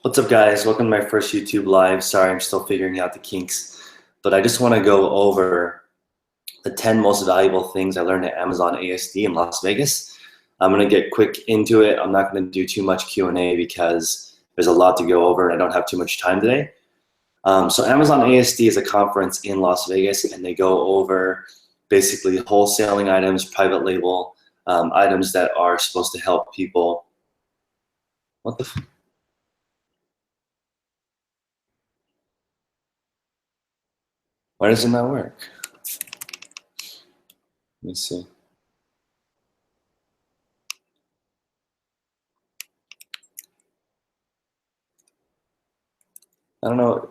What's up, guys? Welcome to my first YouTube live. Sorry, I'm still figuring out the kinks, but I just want to go over the 10 most valuable things I learned at Amazon ASD in Las Vegas. I'm going to get quick into it. I'm not going to do too much Q&A because there's a lot to go over and I don't have too much time today. So Amazon ASD is a conference in Las Vegas, and they go over basically wholesaling items, private label, items that are supposed to help people. What the Why does it not work? Let me see. I don't know.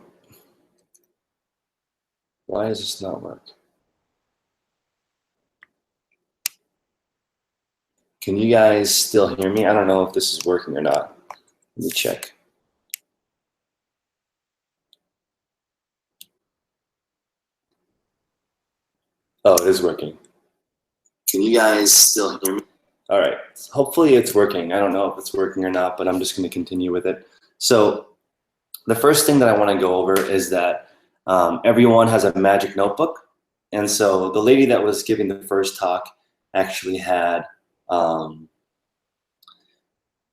Why does this not work? Can you guys still hear me? I don't know if this is working or not. Let me check. Oh, it is working. Can you guys still hear me? All right, hopefully it's working. I don't know if it's working or not, but I'm just going to continue with it. So the first thing that I want to go over is that everyone has a magic notebook. And so the lady that was giving the first talk actually had,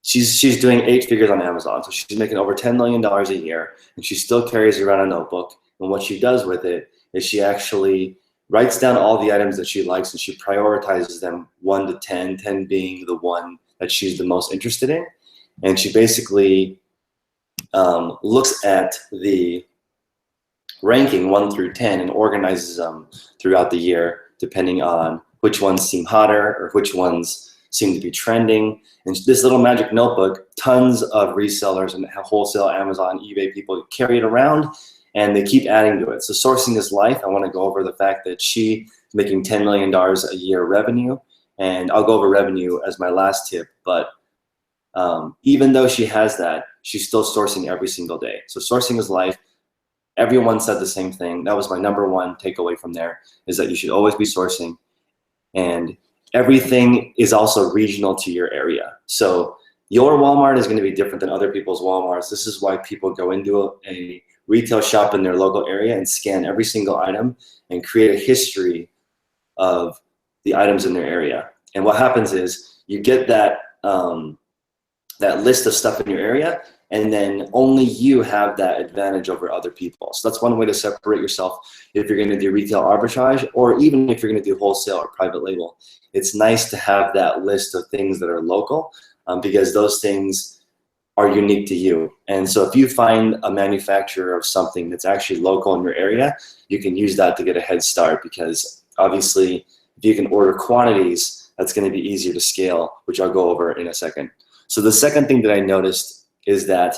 she's doing 8 figures on Amazon. So she's making over $10 million a year, and she still carries around a notebook. And what she does with it is she actually writes down all the items that she likes, and she prioritizes them 1 to 10, 10 being the one that she's the most interested in. And she basically looks at the ranking 1 through 10 and organizes them throughout the year, depending on which ones seem hotter or which ones seem to be trending. And this little magic notebook, tons of resellers and wholesale Amazon, eBay people carry it around, and they keep adding to it. So sourcing is life. I want to go over the fact that she is making $10 million a year revenue, and I'll go over revenue as my last tip. But even though she has that, she's still sourcing every single day. So sourcing is life. Everyone said the same thing. That was my #1 takeaway from there, is that you should always be sourcing. And everything is also regional to your area. So your Walmart is going to be different than other people's Walmarts. This is why people go into a retail shop in their local area and scan every single item and create a history of the items in their area. And what happens is you get that that list of stuff in your area, and then only you have that advantage over other people. So that's one way to separate yourself if you're going to do retail arbitrage, or even if you're going to do wholesale or private label. It's nice to have that list of things that are local, because those things are unique to you. And so if you find a manufacturer of something that's actually local in your area, you can use that to get a head start, because obviously if you can order quantities, that's going to be easier to scale, which I'll go over in a second. So the second thing that I noticed is that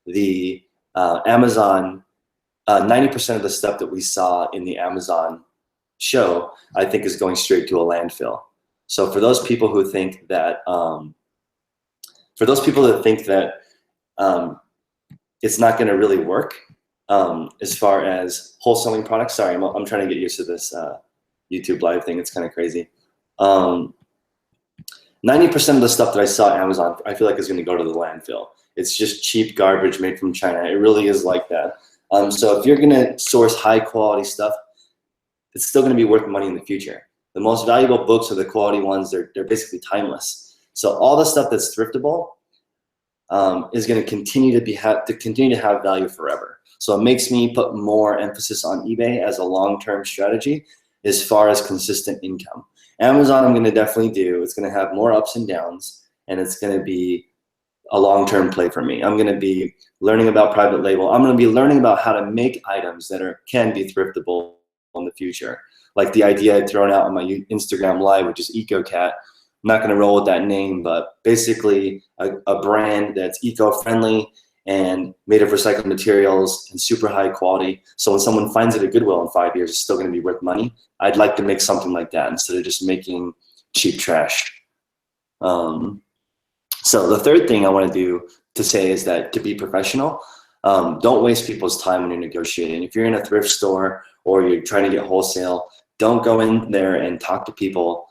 the Amazon, 90% of the stuff that we saw in the Amazon show, I think is going straight to a landfill. So for those people who think that, it's not going to really work as far as wholesaling products. Sorry, I'm trying to get used to this YouTube live thing. It's kind of crazy. 90% of the stuff that I saw at Amazon, I feel like is going to go to the landfill. It's just cheap garbage made from China. It really is like that. So if you're going to source high quality stuff, it's still going to be worth money in the future. The most valuable books are the quality ones. They're basically timeless. So all the stuff that's thriftable is going to continue to have value forever. So it makes me put more emphasis on eBay as a long-term strategy as far as consistent income. Amazon, I'm going to definitely do. It's going to have more ups and downs, and it's going to be a long-term play for me. I'm going to be learning about private label. I'm going to be learning about how to make items that can be thriftable in the future. Like the idea I'd thrown out on my Instagram live, which is EcoCat. I'm not going to roll with that name, but basically a brand that's eco-friendly and made of recycled materials and super high quality. So when someone finds it at Goodwill in 5 years, it's still going to be worth money. I'd like to make something like that instead of just making cheap trash. So the third thing I want to say is that to be professional, don't waste people's time when you're negotiating. If you're in a thrift store or you're trying to get wholesale, don't go in there and talk to people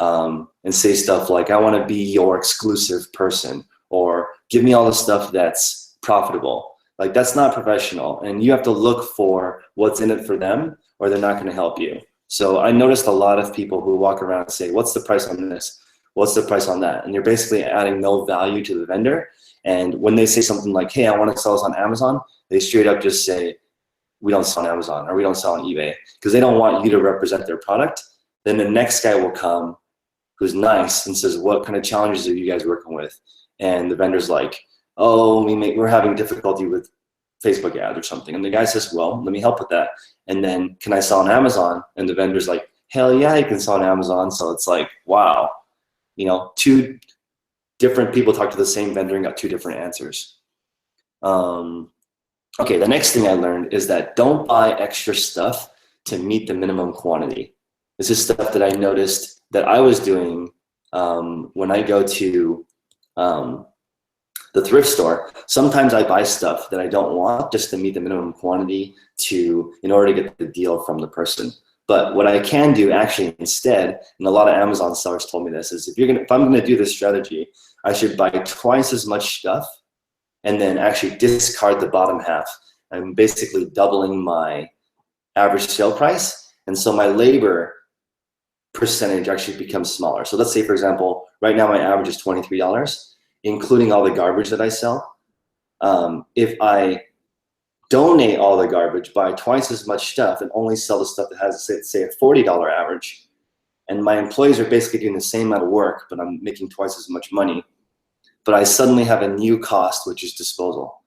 and say stuff like, I want to be your exclusive person, or give me all the stuff that's profitable. Like, that's not professional, and you have to look for what's in it for them, or they're not going to help you. So I noticed a lot of people who walk around and say, what's the price on this? What's the price on that? And you're basically adding no value to the vendor. And when they say something like, hey, I want to sell this on Amazon, they straight up just say, we don't sell on Amazon, or we don't sell on eBay, because they don't want you to represent their product. Then the next guy will come who's nice and says, what kind of challenges are you guys working with? And the vendor's like, oh, we're having difficulty with Facebook ads or something. And the guy says, well, let me help with that. And then, can I sell on Amazon? And the vendor's like, hell yeah, you can sell on Amazon. So it's like, wow, you know, two different people talk to the same vendor and got two different answers. Okay, the next thing I learned is that don't buy extra stuff to meet the minimum quantity. This is stuff that I noticed that I was doing when I go to the thrift store. Sometimes I buy stuff that I don't want just to meet the minimum quantity in order to get the deal from the person. But what I can do actually instead, and a lot of Amazon sellers told me this, is if I'm gonna do this strategy, I should buy twice as much stuff and then actually discard the bottom half. I'm basically doubling my average sale price. And so my labor percentage actually becomes smaller. So let's say, for example, right now my average is $23, including all the garbage that I sell. If I donate all the garbage, buy twice as much stuff, and only sell the stuff that has, say, a $40 average, and my employees are basically doing the same amount of work, but I'm making twice as much money, but I suddenly have a new cost, which is disposal.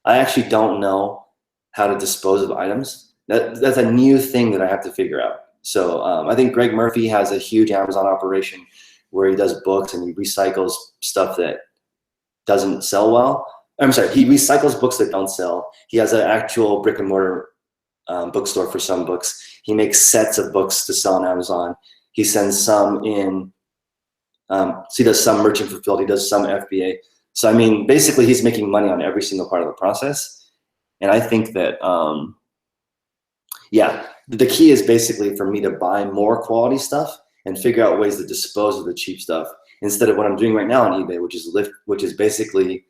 I actually don't know how to dispose of items. That's a new thing that I have to figure out. So I think Greg Murphy has a huge Amazon operation where he does books and he recycles stuff that doesn't sell well. I'm sorry, he recycles books that don't sell. He has an actual brick and mortar bookstore for some books. He makes sets of books to sell on Amazon. He sends some in, so he does some merchant fulfilled, he does some FBA. So I mean, basically he's making money on every single part of the process. And I think that, yeah, the key is basically for me to buy more quality stuff and figure out ways to dispose of the cheap stuff instead of what I'm doing right now on eBay, which is basically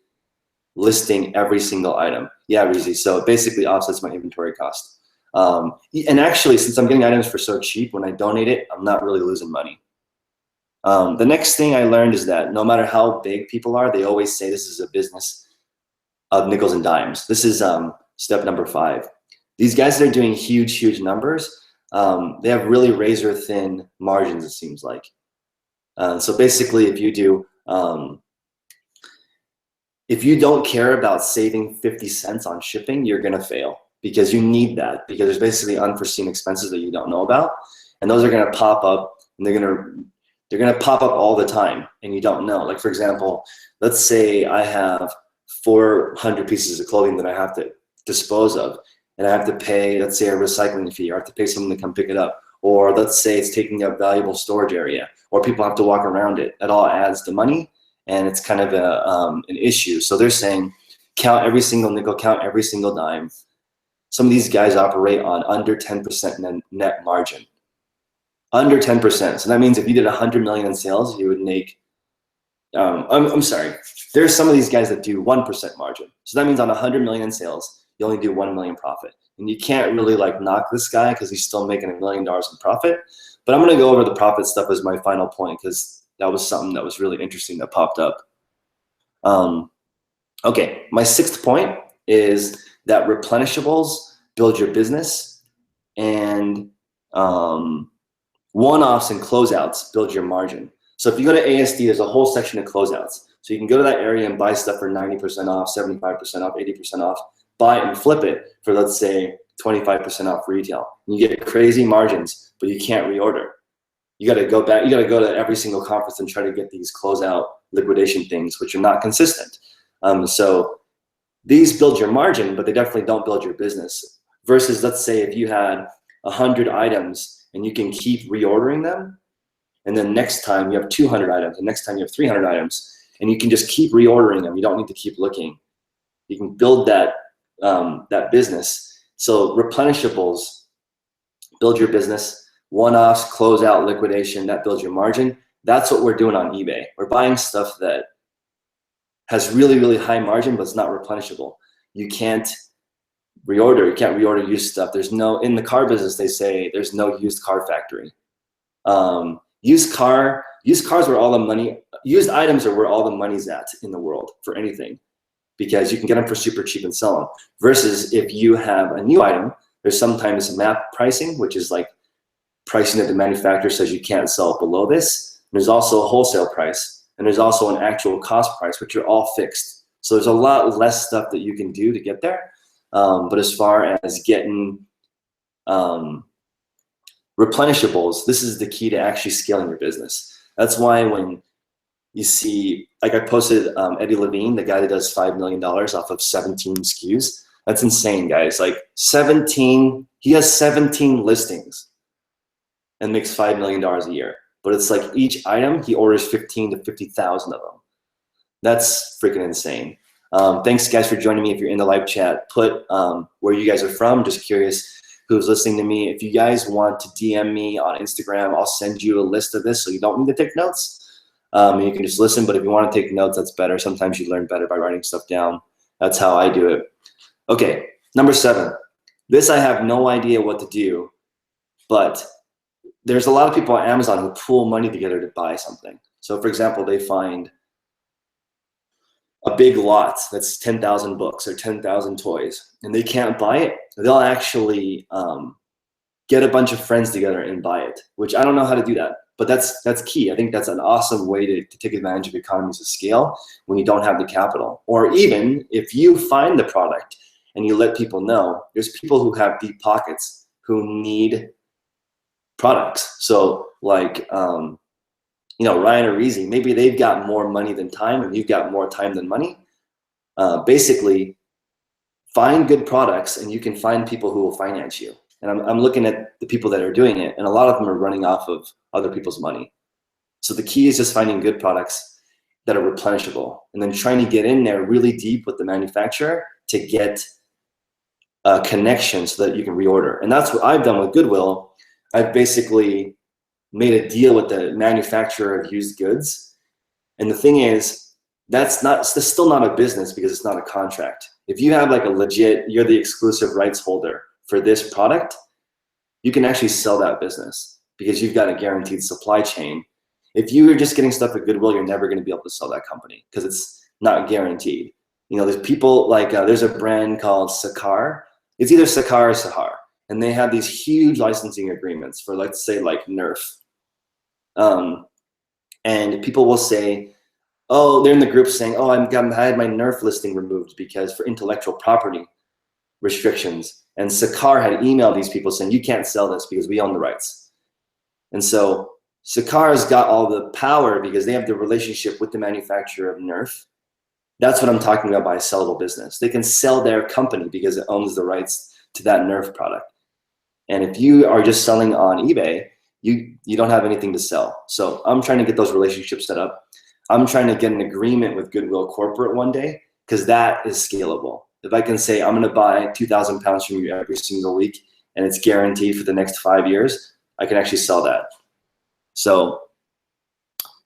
listing every single item. Yeah, Reezy. So it basically offsets my inventory cost. And actually, since I'm getting items for so cheap, when I donate it, I'm not really losing money. The next thing I learned is that no matter how big people are, they always say this is a business of nickels and dimes. This is step number 5. These guys that are doing huge, huge numbers, they have really razor thin margins, it seems like. So basically, if you don't care about saving 50 cents on shipping, you're gonna fail, because you need that, because there's basically unforeseen expenses that you don't know about, and those are gonna pop up, and they're gonna pop up all the time, and you don't know. Like, for example, let's say I have 400 pieces of clothing that I have to dispose of, and I have to pay, let's say, a recycling fee, or I have to pay someone to come pick it up, or let's say it's taking up valuable storage area, or people have to walk around it. That all adds to money, and it's kind of an issue. So they're saying, count every single nickel, count every single dime. Some of these guys operate on under 10% net margin. Under 10%. So that means if you did 100 million in sales, you would make, I'm sorry, there's some of these guys that do 1% margin. So that means on 100 million in sales, you only do 1 million profit. And you can't really like knock this guy because he's still making $1 million in profit. But I'm gonna go over the profit stuff as my final point, because that was something that was really interesting that popped up. Okay, my 6th point is that replenishables build your business, and one-offs and closeouts build your margin. So if you go to ASD, there's a whole section of closeouts. So you can go to that area and buy stuff for 90% off, 75% off, 80% off, buy it and flip it for, let's say, 25% off retail. And you get crazy margins, but you can't reorder. You got to go back. You got to go to every single conference and try to get these closeout liquidation things, which are not consistent. So these build your margin, but they definitely don't build your business. Versus, let's say, if you had 100 items and you can keep reordering them, and then next time you have 200 items, and next time you have 300 items, and you can just keep reordering them. You don't need to keep looking. You can build that that business. So replenishables build your business. One-offs, closeout, liquidation, that builds your margin. That's what we're doing on eBay. We're buying stuff that has really, really high margin, but it's not replenishable. You can't reorder. You can't reorder used stuff. There's no, in the car business, they say there's no used car factory. Used cars where all the money, used items are where all the money's at in the world for anything, because you can get them for super cheap and sell them. Versus if you have a new item, there's sometimes map pricing, which is like pricing that the manufacturer says you can't sell below this. There's also a wholesale price, and there's also an actual cost price, which are all fixed. So there's a lot less stuff that you can do to get there. But as far as getting replenishables, this is the key to actually scaling your business. That's why when you see, like I posted Eddie Levine, the guy that does $5 million off of 17 SKUs. That's insane, guys. Like 17, he has 17 listings and makes $5 million a year. But it's like each item, he orders 15 to 50,000 of them. That's freaking insane. Thanks guys for joining me. If you're in the live chat, put where you guys are from. Just curious who's listening to me. If you guys want to DM me on Instagram, I'll send you a list of this so you don't need to take notes. You can just listen, but if you want to take notes, that's better. Sometimes you learn better by writing stuff down. That's how I do it. Okay, number 7. This I have no idea what to do, but there's a lot of people on Amazon who pool money together to buy something. So for example, they find a big lot that's 10,000 books or 10,000 toys, and they can't buy it. They'll actually get a bunch of friends together and buy it, which I don't know how to do that. But that's key. I think that's an awesome way to take advantage of economies of scale when you don't have the capital. Or even if you find the product and you let people know, there's people who have deep pockets who need products. So like, Ryan or Easy, maybe they've got more money than time and you've got more time than money. Basically, find good products and you can find people who will finance you. And I'm looking at the people that are doing it, and a lot of them are running off of other people's money. So the key is just finding good products that are replenishable and then trying to get in there really deep with the manufacturer to get a connection so that you can reorder. And that's what I've done with Goodwill. I've basically made a deal with the manufacturer of used goods. And the thing is, that's still not a business because it's not a contract. If you have like a legit, you're the exclusive rights holder for this product, you can actually sell that business because you've got a guaranteed supply chain. If you are just getting stuff at Goodwill, you're never going to be able to sell that company because it's not guaranteed. There's people like, there's a brand called Sakar. It's either Sakar or Sahar. And they have these huge licensing agreements for, let's say, like Nerf. And people will say, oh, they're in the group saying, oh, I had my Nerf listing removed because for intellectual property restrictions. And Sakar had emailed these people saying, you can't sell this because we own the rights. And so Sakar's got all the power because they have the relationship with the manufacturer of Nerf. That's what I'm talking about by a sellable business. They can sell their company because it owns the rights to that Nerf product. And if you are just selling on eBay, you don't have anything to sell. So I'm trying to get those relationships set up. I'm trying to get an agreement with Goodwill Corporate one day because that is scalable. If I can say I'm going to buy 2,000 pounds from you every single week and it's guaranteed for the next 5 years, I can actually sell that. So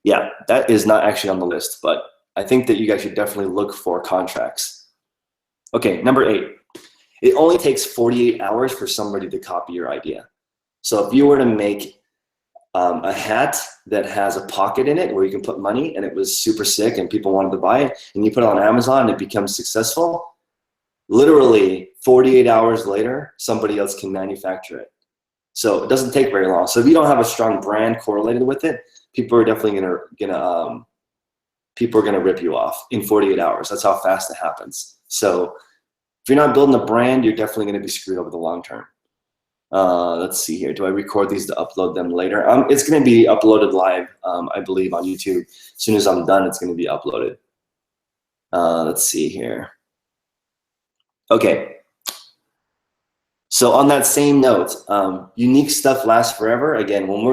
yeah, that is not actually on the list, but I think that you guys should definitely look for contracts. Okay, number 8. It only takes 48 hours for somebody to copy your idea. So if you were to make a hat that has a pocket in it where you can put money and it was super sick and people wanted to buy it and you put it on Amazon and it becomes successful, literally 48 hours later, somebody else can manufacture it. So it doesn't take very long. So if you don't have a strong brand correlated with it, people are definitely gonna rip you off in 48 hours. That's how fast it happens. So if you're not building a brand, you're definitely gonna be screwed over the long term. Let's see here. Do I record these to upload them later? It's gonna be uploaded live, I believe, on YouTube. As soon as I'm done, it's gonna be uploaded. Let's see here. Okay. So on that same note, unique stuff lasts forever. Again, when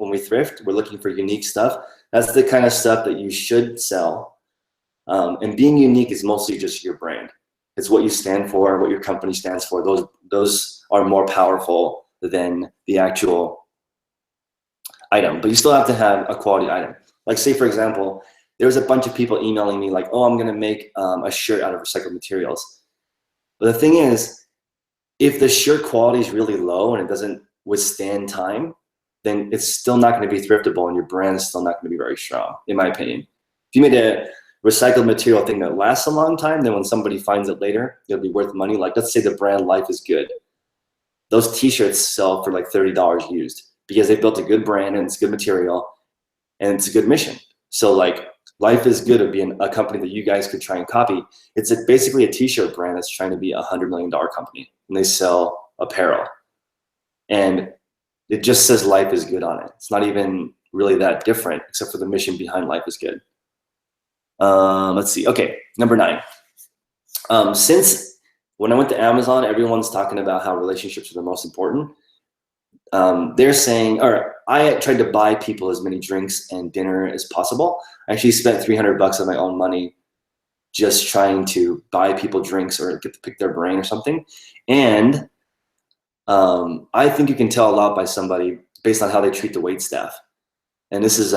we thrift, we're looking for unique stuff. That's the kind of stuff that you should sell. And being unique is mostly just your brand. It's what you stand for, what your company stands for. Those are more powerful than the actual item. But you still have to have a quality item. Like say, for example, there was a bunch of people emailing me like, oh, I'm gonna make a shirt out of recycled materials. But the thing is, if the shirt quality is really low and it doesn't withstand time, then it's still not gonna be thriftable and your brand is still not gonna be very strong, in my opinion. If you made a recycled material thing that lasts a long time, then when somebody finds it later, it'll be worth money. Like let's say the brand Life is Good. Those t-shirts sell for like $30 used because they built a good brand and it's good material and it's a good mission. So like Life is Good would be a company that you guys could try and copy. It's basically a t-shirt brand that's trying to be a $100 million company and they sell apparel. And it just says Life is Good on it. It's not even really that different except for the mission behind Life is Good. Let's see, okay, number 9. Since when I went to Amazon, everyone's talking about how relationships are the most important. They're saying, or I tried to buy people as many drinks and dinner as possible. I actually spent $300 of my own money just trying to buy people drinks or get to pick their brain or something. And I think you can tell a lot by somebody based on how they treat the wait staff. And this is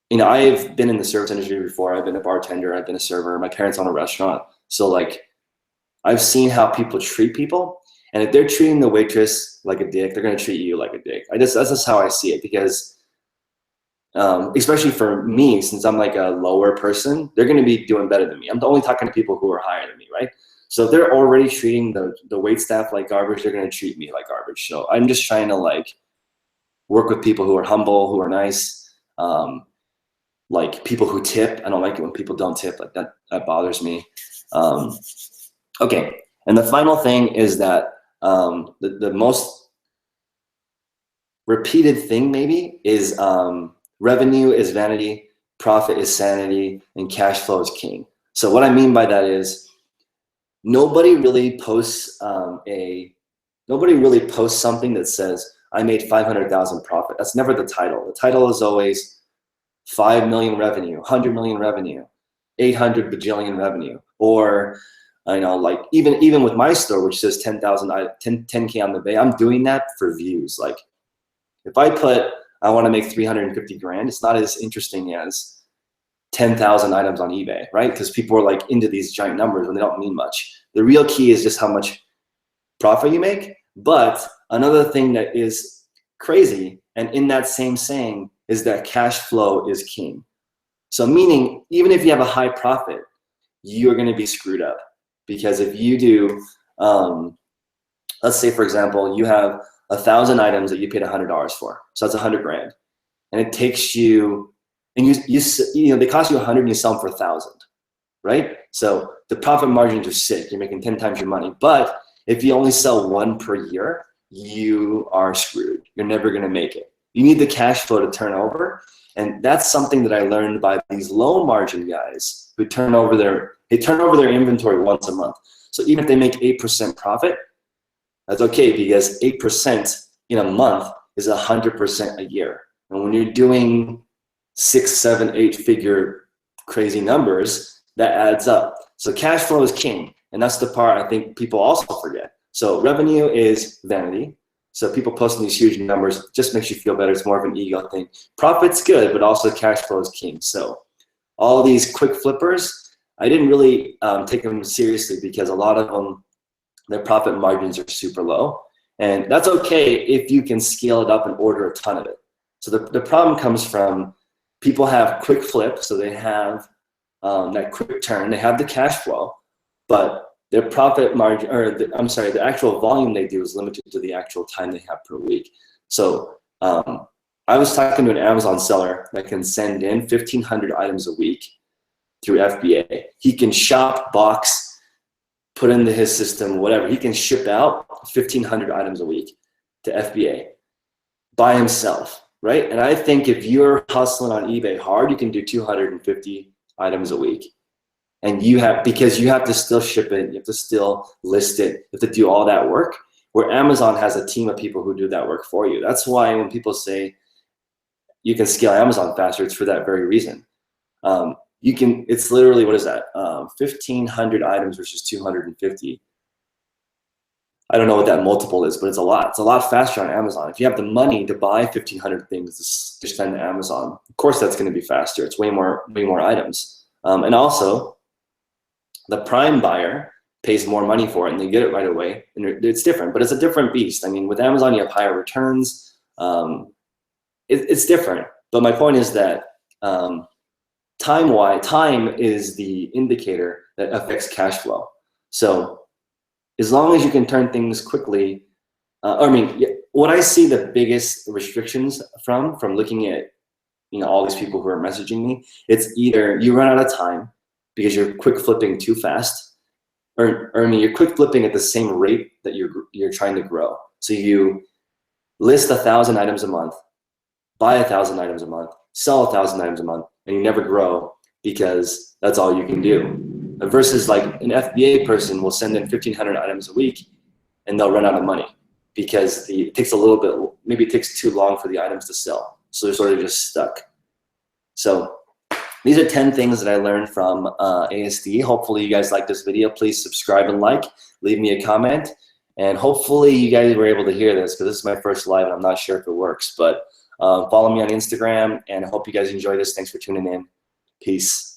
you know, I've been in the service industry before. I've been a bartender, I've been a server, my parents own a restaurant. So like, I've seen how people treat people. And if they're treating the waitress like a dick, they're gonna treat you like a dick. That's just how I see it because, especially for me, since I'm like a lower person, they're gonna be doing better than me. I'm only talking to people who are higher than me, right? So if they're already treating the wait staff like garbage, they're gonna treat me like garbage. So I'm just trying to like work with people who are humble, who are nice, like people who tip. I don't like it when people don't tip, like that bothers me. Okay, and the final thing is that the most repeated thing maybe is revenue is vanity, profit is sanity, and cash flow is king. So what I mean by that is nobody really posts something that says I made 500,000 profit. That's never the title. The title is always 5 million revenue, 100 million revenue, 800 bajillion revenue, or I know, like even with my store, which says 10K on the bay, I'm doing that for views. Like if I put, I want to make 350 grand, it's not as interesting as 10,000 items on eBay, right? Because people are like into these giant numbers and they don't mean much. The real key is just how much profit you make. But another thing that is crazy, and in that same saying, is that cash flow is king. So meaning, even if you have a high profit, you're gonna be screwed up. Because if you do, let's say for example, you have 1,000 items that you paid $100 for. So that's 100 grand. And it takes you, and you know, they cost you 100 and you sell them for 1,000, right? So the profit margins are sick. You're making 10 times your money. But if you only sell one per year, you are screwed. You're never gonna make it. You need the cash flow to turn over. And that's something that I learned by these low margin guys who turn over their inventory once a month. So even if they make 8% profit, that's okay because 8% in a month is 100% a year. And when you're doing 6, 7, 8-figure crazy numbers, that adds up. So cash flow is king. And that's the part I think people also forget. So revenue is vanity. So people posting these huge numbers just makes you feel better. It's more of an ego thing. Profit's good, but also cash flow is king. So all these quick flippers, I didn't really take them seriously because a lot of them, their profit margins are super low. And that's okay if you can scale it up and order a ton of it. So the problem comes from people have quick flip, so they have that quick turn, they have the cash flow, but their profit margin, or the actual volume they do is limited to the actual time they have per week. So I was talking to an Amazon seller that can send in 1,500 items a week through FBA. He can shop, box, put into his system, whatever. He can ship out 1,500 items a week to FBA by himself, right? And I think if you're hustling on eBay hard, you can do 250 items a week. And because you have to still ship it, you have to still list it, you have to do all that work, where Amazon has a team of people who do that work for you. That's why when people say you can scale Amazon faster, it's for that very reason. It's literally, what is that? 1,500 items versus 250. I don't know what that multiple is, but it's a lot. It's a lot faster on Amazon. If you have the money to buy 1,500 things to send to Amazon, of course that's going to be faster. It's way more items. And also, the Prime buyer pays more money for it and they get it right away. And it's different, but it's a different beast. I mean, with Amazon, you have higher returns. It's different. But my point is that time is the indicator that affects cash flow. So as long as you can turn things quickly, what I see the biggest restrictions from looking at all these people who are messaging me, it's either you run out of time because you're quick flipping too fast, or you're quick flipping at the same rate that you're trying to grow. So you list 1,000 items a month, buy 1,000 items a month, sell 1,000 items a month, and you never grow because that's all you can do. Versus like an FBA person will send in 1,500 items a week and they'll run out of money because it takes a little bit, maybe it takes too long for the items to sell. So they're sort of just stuck. So these are 10 things that I learned from ASD. Hopefully you guys like this video. Please subscribe and like, leave me a comment, and hopefully you guys were able to hear this because this is my first live and I'm not sure if it works, but follow me on Instagram and I hope you guys enjoy this. Thanks for tuning in. Peace.